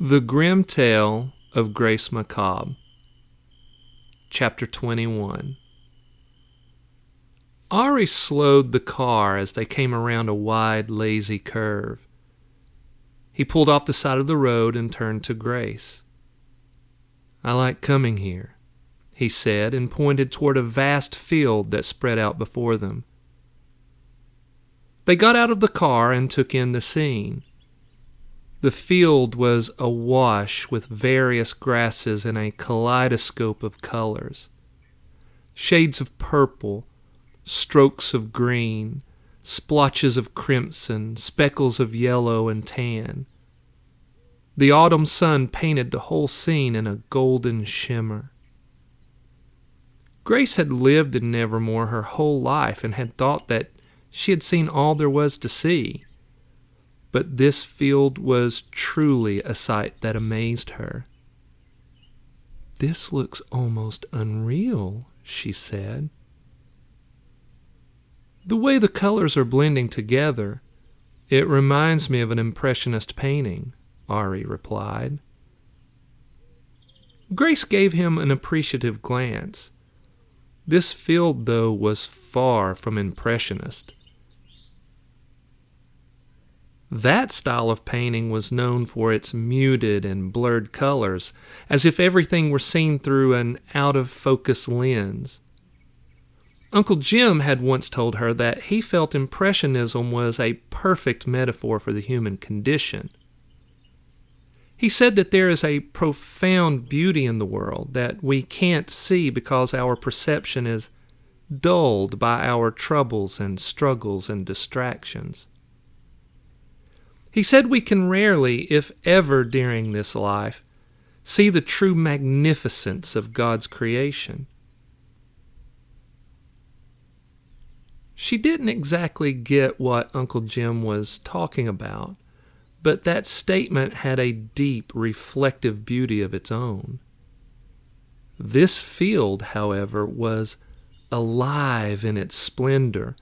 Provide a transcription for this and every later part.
The Grim Tale of Grace Macabre, Chapter 21. Ari slowed the car as they came around a wide, lazy curve. He pulled off the side of the road and turned to Grace. "I like coming here," he said, and pointed toward a vast field that spread out before them. They got out of the car and took in the scene. The field was awash with various grasses in a kaleidoscope of colors. Shades of purple, strokes of green, splotches of crimson, speckles of yellow and tan. The autumn sun painted the whole scene in a golden shimmer. Grace had lived in Nevermore her whole life and had thought that she had seen all there was to see. But this field was truly a sight that amazed her. "This looks almost unreal," she said. "The way the colors are blending together, it reminds me of an impressionist painting," Ari replied. Grace gave him an appreciative glance. This field, though, was far from impressionist. That style of painting was known for its muted and blurred colors, as if everything were seen through an out-of-focus lens. Uncle Jim had once told her that he felt Impressionism was a perfect metaphor for the human condition. He said that there is a profound beauty in the world that we can't see because our perception is dulled by our troubles and struggles and distractions. He said we can rarely, if ever during this life, see the true magnificence of God's creation. She didn't exactly get what Uncle Jim was talking about, but that statement had a deep, reflective beauty of its own. This field, however, was alive in its splendor.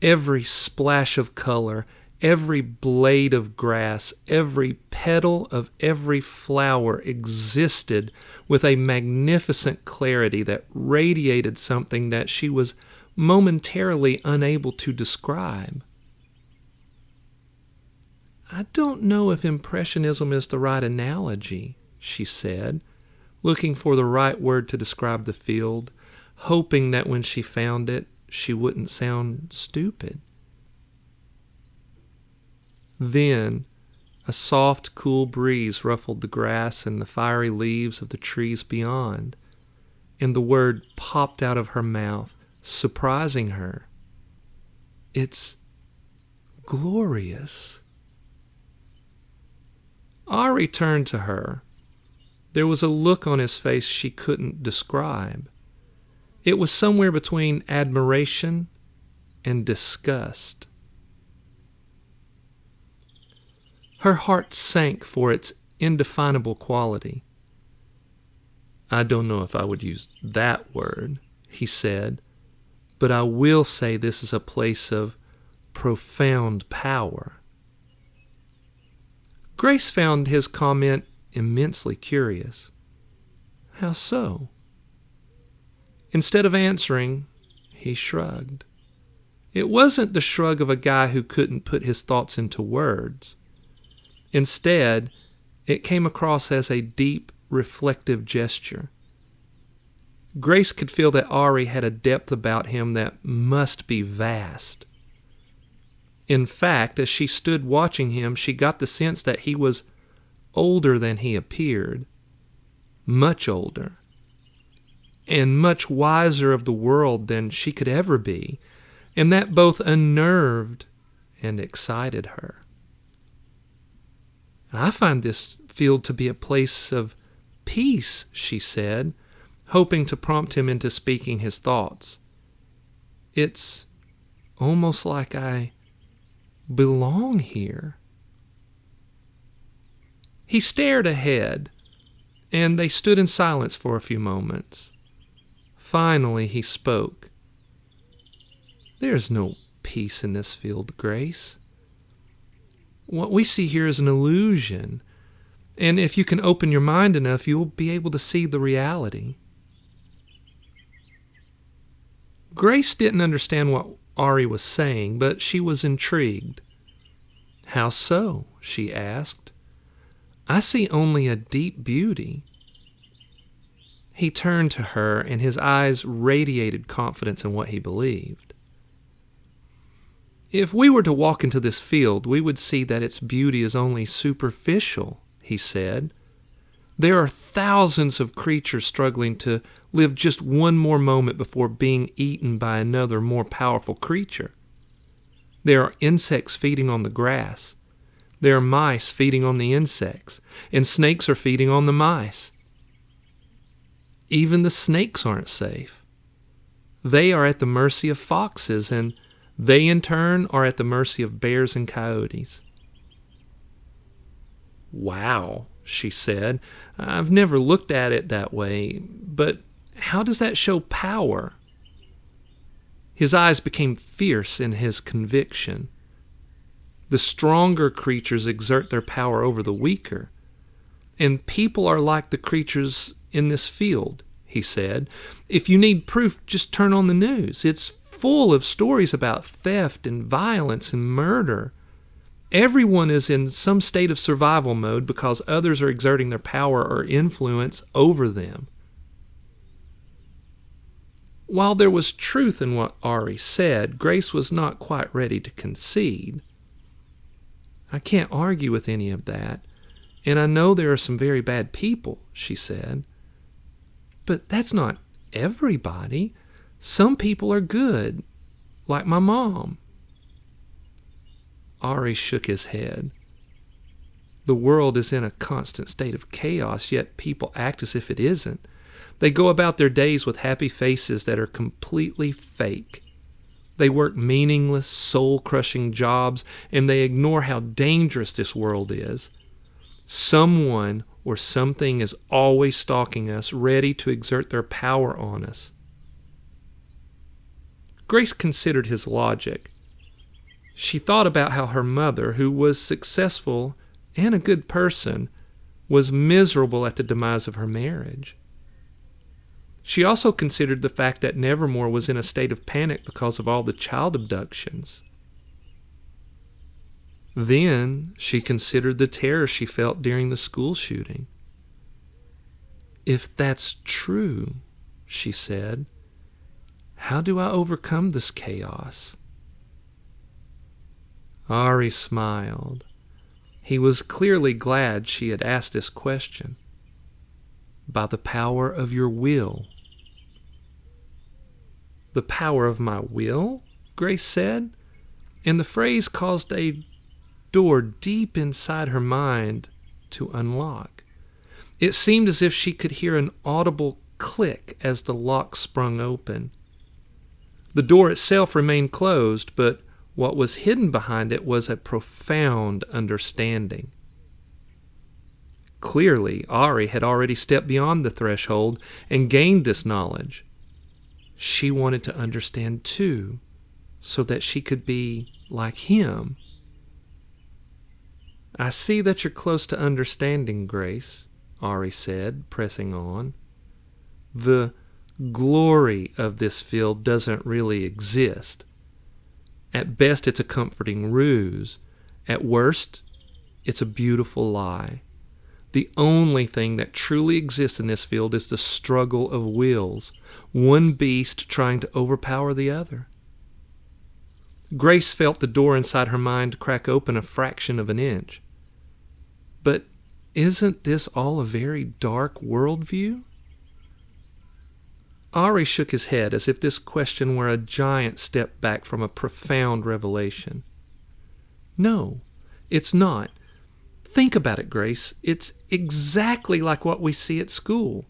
Every splash of color, every blade of grass, every petal of every flower existed with a magnificent clarity that radiated something that she was momentarily unable to describe. "I don't know if Impressionism is the right analogy," she said, looking for the right word to describe the field, hoping that when she found it, she wouldn't sound stupid. Then, a soft, cool breeze ruffled the grass and the fiery leaves of the trees beyond, and the word popped out of her mouth, surprising her. "It's glorious." Ari turned to her. There was a look on his face she couldn't describe. It was somewhere between admiration and disgust. Her heart sank for its indefinable quality. "I don't know if I would use that word," he said, "but I will say this is a place of profound power." Grace found his comment immensely curious. "How so?" Instead of answering, he shrugged. It wasn't the shrug of a guy who couldn't put his thoughts into words. Instead, it came across as a deep, reflective gesture. Grace could feel that Ari had a depth about him that must be vast. In fact, as she stood watching him, she got the sense that he was older than he appeared, much older, and much wiser of the world than she could ever be, and that both unnerved and excited her. "I find this field to be a place of peace," she said, hoping to prompt him into speaking his thoughts. "It's almost like I belong here." He stared ahead, and they stood in silence for a few moments. Finally, he spoke. "There's no peace in this field, Grace. What we see here is an illusion, And if you can open your mind enough, you'll be able to see the reality. Grace didn't understand what Ari was saying, but she was intrigued. "How so?" she asked. "I see only a deep beauty." He turned to her, and his eyes radiated confidence in what he believed. "If we were to walk into this field, we would see that its beauty is only superficial," he said. "There are thousands of creatures struggling to live just one more moment before being eaten by another more powerful creature. There are insects feeding on the grass. There are mice feeding on the insects, and snakes are feeding on the mice. Even the snakes aren't safe. They are at the mercy of foxes, and they in turn are at the mercy of bears and coyotes." "Wow," she said. "I've never looked at it that way, but how does that show power?" His eyes became fierce in his conviction. The stronger creatures exert their power over the weaker, and people are like the creatures in this field, he said. "If you need proof, just turn on the news. It's full of stories about theft and violence and murder. Everyone is in some state of survival mode because others are exerting their power or influence over them." While there was truth in what Ari said, Grace was not quite ready to concede. "I can't argue with any of that, and I know there are some very bad people," she said. "But that's not everybody. Some people are good, like my mom." Ari shook his head. "The world is in a constant state of chaos, yet people act as if it isn't. They go about their days with happy faces that are completely fake. They work meaningless, soul-crushing jobs, and they ignore how dangerous this world is. Someone or something is always stalking us, ready to exert their power on us." Grace considered his logic. She thought about how her mother, who was successful and a good person, was miserable at the demise of her marriage. She also considered the fact that Nevermore was in a state of panic because of all the child abductions. Then she considered the terror she felt during the school shooting. "If that's true," she said, "how do I overcome this chaos?" Ari smiled. He was clearly glad she had asked this question. "By the power of your will." "The power of my will?" Grace said, and the phrase caused a door deep inside her mind to unlock. It seemed as if she could hear an audible click as the lock sprung open. The door itself remained closed, but what was hidden behind it was a profound understanding. Clearly, Ari had already stepped beyond the threshold and gained this knowledge. She wanted to understand too, so that she could be like him. "I see that you're close to understanding, Grace," Ari said, pressing on. "The glory of this field doesn't really exist. At best, it's a comforting ruse. At worst, it's a beautiful lie. The only thing that truly exists in this field is the struggle of wills, one beast trying to overpower the other." Grace felt the door inside her mind crack open a fraction of an inch. "But isn't this all a very dark worldview?" Ari shook his head as if this question were a giant step back from a profound revelation. "No, it's not. Think about it, Grace. It's exactly like what we see at school.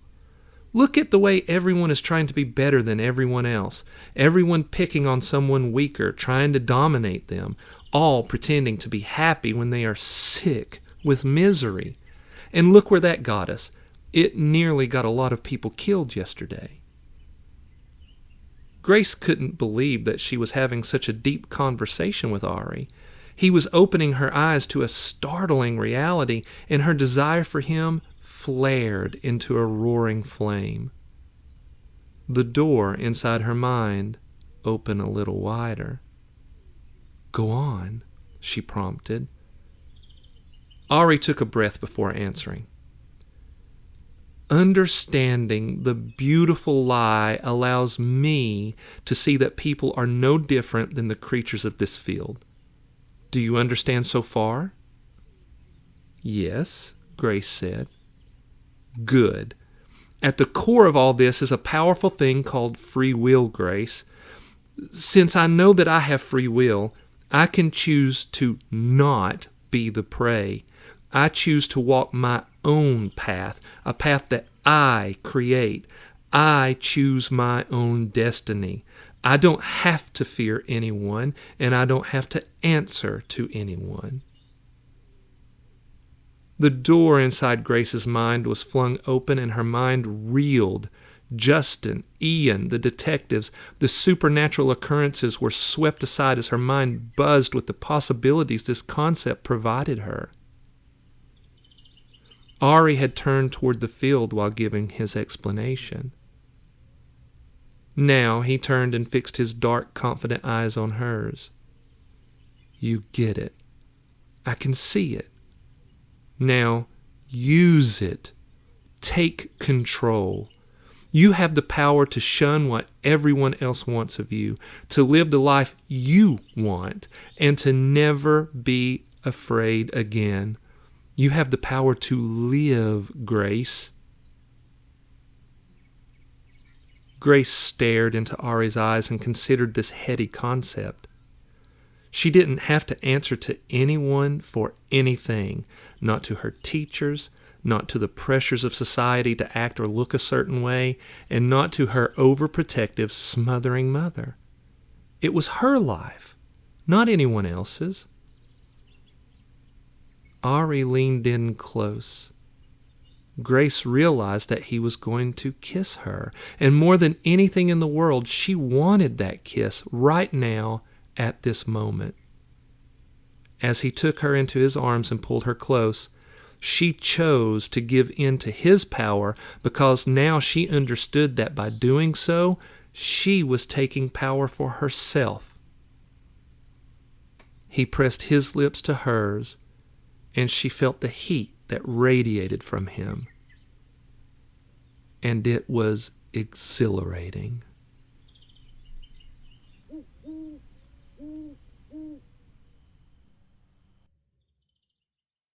Look at the way everyone is trying to be better than everyone else. Everyone picking on someone weaker, trying to dominate them, all pretending to be happy when they are sick with misery. And look where that got us. It nearly got a lot of people killed yesterday." Grace couldn't believe that she was having such a deep conversation with Ari. He was opening her eyes to a startling reality, and her desire for him flared into a roaring flame. The door inside her mind opened a little wider. "Go on," she prompted. Ari took a breath before answering. "Understanding the beautiful lie allows me to see that people are no different than the creatures of this field. Do you understand so far?" "Yes," Grace said. "Good. At the core of all this is a powerful thing called free will, Grace. Since I know that I have free will, I can choose to not be the prey. I choose to walk my own path, a path that I create. I choose my own destiny. I don't have to fear anyone, and I don't have to answer to anyone." The door inside Grace's mind was flung open, and her mind reeled. Justin, Ian, the detectives, the supernatural occurrences were swept aside as her mind buzzed with the possibilities this concept provided her. Ari had turned toward the field while giving his explanation. Now he turned and fixed his dark, confident eyes on hers. "You get it. I can see it. Now use it. Take control. You have the power to shun what everyone else wants of you, to live the life you want, and to never be afraid again. You have the power to live, Grace." Grace stared into Ari's eyes and considered this heady concept. She didn't have to answer to anyone for anything, not to her teachers, not to the pressures of society to act or look a certain way, and not to her overprotective, smothering mother. It was her life, not anyone else's. Ari leaned in close. Grace realized that he was going to kiss her, and more than anything in the world, she wanted that kiss right now at this moment. As he took her into his arms and pulled her close, she chose to give in to his power because now she understood that by doing so, she was taking power for herself. He pressed his lips to hers, and she felt the heat that radiated from him. And it was exhilarating.